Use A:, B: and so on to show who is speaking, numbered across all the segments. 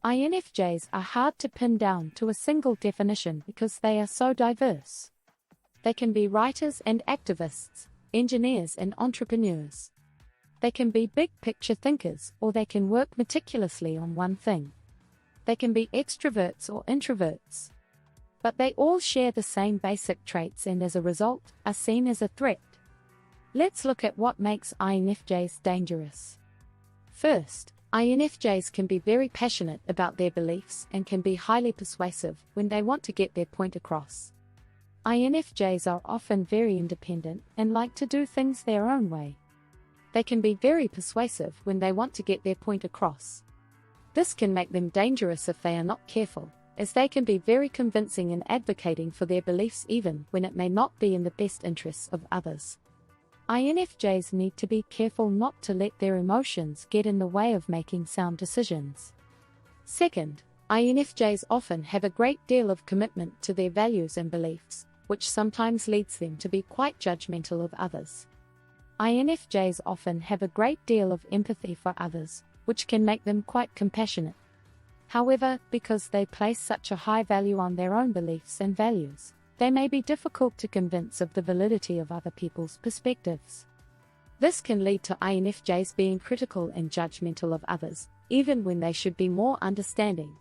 A: INFJs are hard to pin down to a single definition because they are so diverse. They can be writers and activists, engineers and entrepreneurs. They can be big-picture thinkers, or they can work meticulously on one thing. They can be extroverts or introverts. But they all share the same basic traits and as a result, are seen as a threat. Let's look at what makes INFJs dangerous. First, INFJs can be very passionate about their beliefs and can be highly persuasive when they want to get their point across. INFJs are often very independent and like to do things their own way. They can be very persuasive when they want to get their point across. This can make them dangerous if they are not careful, as they can be very convincing in advocating for their beliefs even when it may not be in the best interests of others. INFJs need to be careful not to let their emotions get in the way of making sound decisions. Second, INFJs often have a great deal of commitment to their values and beliefs, which sometimes leads them to be quite judgmental of others. INFJs often have a great deal of empathy for others, which can make them quite compassionate. However, because they place such a high value on their own beliefs and values, they may be difficult to convince of the validity of other people's perspectives. This can lead to INFJs being critical and judgmental of others, even when they should be more understanding.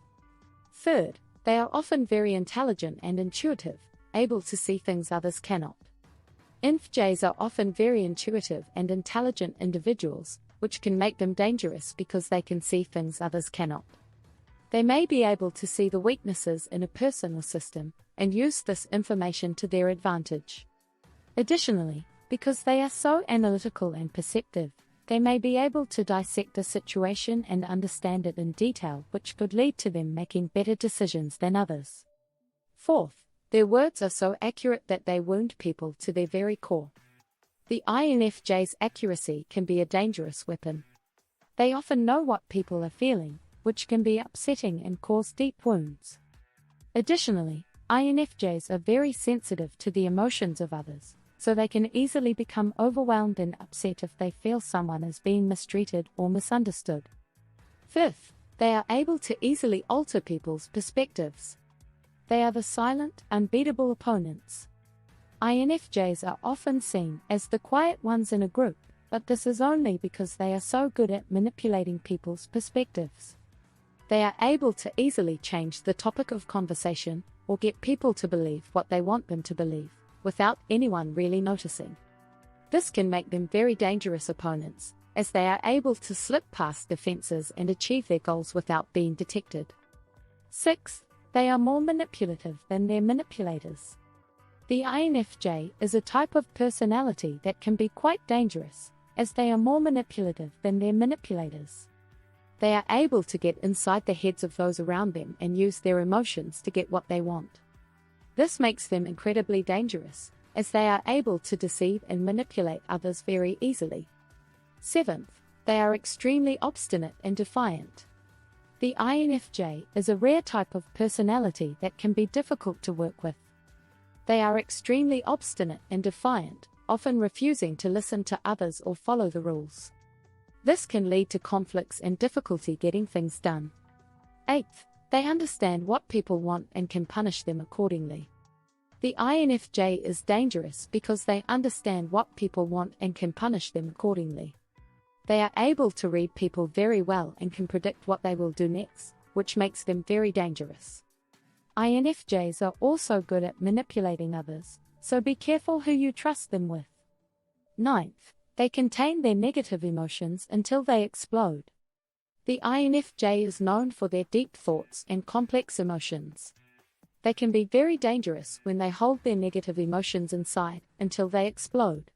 A: Third, they are often very intelligent and intuitive, able to see things others cannot. INFJs are often very intuitive and intelligent individuals, which can make them dangerous because they can see things others cannot. They may be able to see the weaknesses in a person or system, and use this information to their advantage. Additionally, because they are so analytical and perceptive, they may be able to dissect a situation and understand it in detail, which could lead to them making better decisions than others. Fourth, their words are so accurate that they wound people to their very core. The INFJ's accuracy can be a dangerous weapon. They often know what people are feeling, which can be upsetting and cause deep wounds. Additionally, INFJs are very sensitive to the emotions of others, so they can easily become overwhelmed and upset if they feel someone is being mistreated or misunderstood. Fifth, they are able to easily alter people's perspectives. They are the silent, unbeatable opponents. INFJs are often seen as the quiet ones in a group, but this is only because they are so good at manipulating people's perspectives. They are able to easily change the topic of conversation, or get people to believe what they want them to believe, without anyone really noticing. This can make them very dangerous opponents, as they are able to slip past defenses and achieve their goals without being detected. Sixth, they are more manipulative than their manipulators. The INFJ is a type of personality that can be quite dangerous, as they are more manipulative than their manipulators. They are able to get inside the heads of those around them and use their emotions to get what they want. This makes them incredibly dangerous, as they are able to deceive and manipulate others very easily. Seventh, they are extremely obstinate and defiant. The INFJ is a rare type of personality that can be difficult to work with. They are extremely obstinate and defiant, often refusing to listen to others or follow the rules. This can lead to conflicts and difficulty getting things done. Eighth, they understand what people want and can punish them accordingly. The INFJ is dangerous because they understand what people want and can punish them accordingly. They are able to read people very well and can predict what they will do next, which makes them very dangerous. INFJs are also good at manipulating others, so be careful who you trust them with. Ninth, they contain their negative emotions until they explode. The INFJ is known for their deep thoughts and complex emotions. They can be very dangerous when they hold their negative emotions inside until they explode.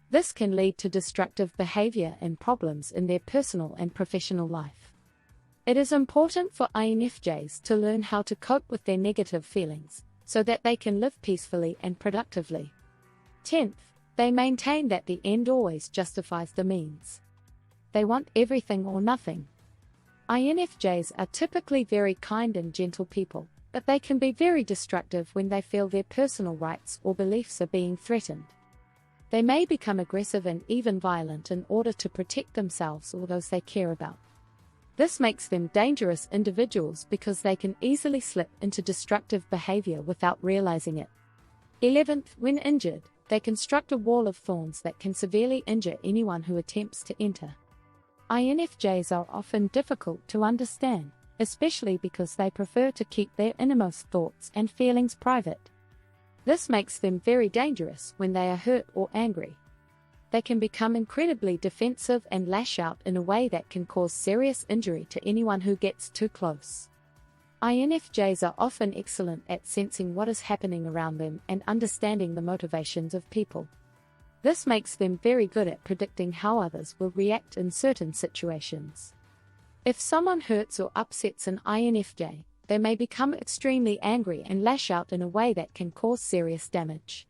A: This can lead to destructive behavior and problems in their personal and professional life. It is important for INFJs to learn how to cope with their negative feelings, so that they can live peacefully and productively. 10th, they maintain that the end always justifies the means. They want everything or nothing. INFJs are typically very kind and gentle people, but they can be very destructive when they feel their personal rights or beliefs are being threatened. They may become aggressive and even violent in order to protect themselves or those they care about. This makes them dangerous individuals because they can easily slip into destructive behavior without realizing it. 11th, when injured, they construct a wall of thorns that can severely injure anyone who attempts to enter. INFJs are often difficult to understand, especially because they prefer to keep their innermost thoughts and feelings private. This makes them very dangerous when they are hurt or angry. They can become incredibly defensive and lash out in a way that can cause serious injury to anyone who gets too close. INFJs are often excellent at sensing what is happening around them and understanding the motivations of people. This makes them very good at predicting how others will react in certain situations. If someone hurts or upsets an INFJ, they may become extremely angry and lash out in a way that can cause serious damage.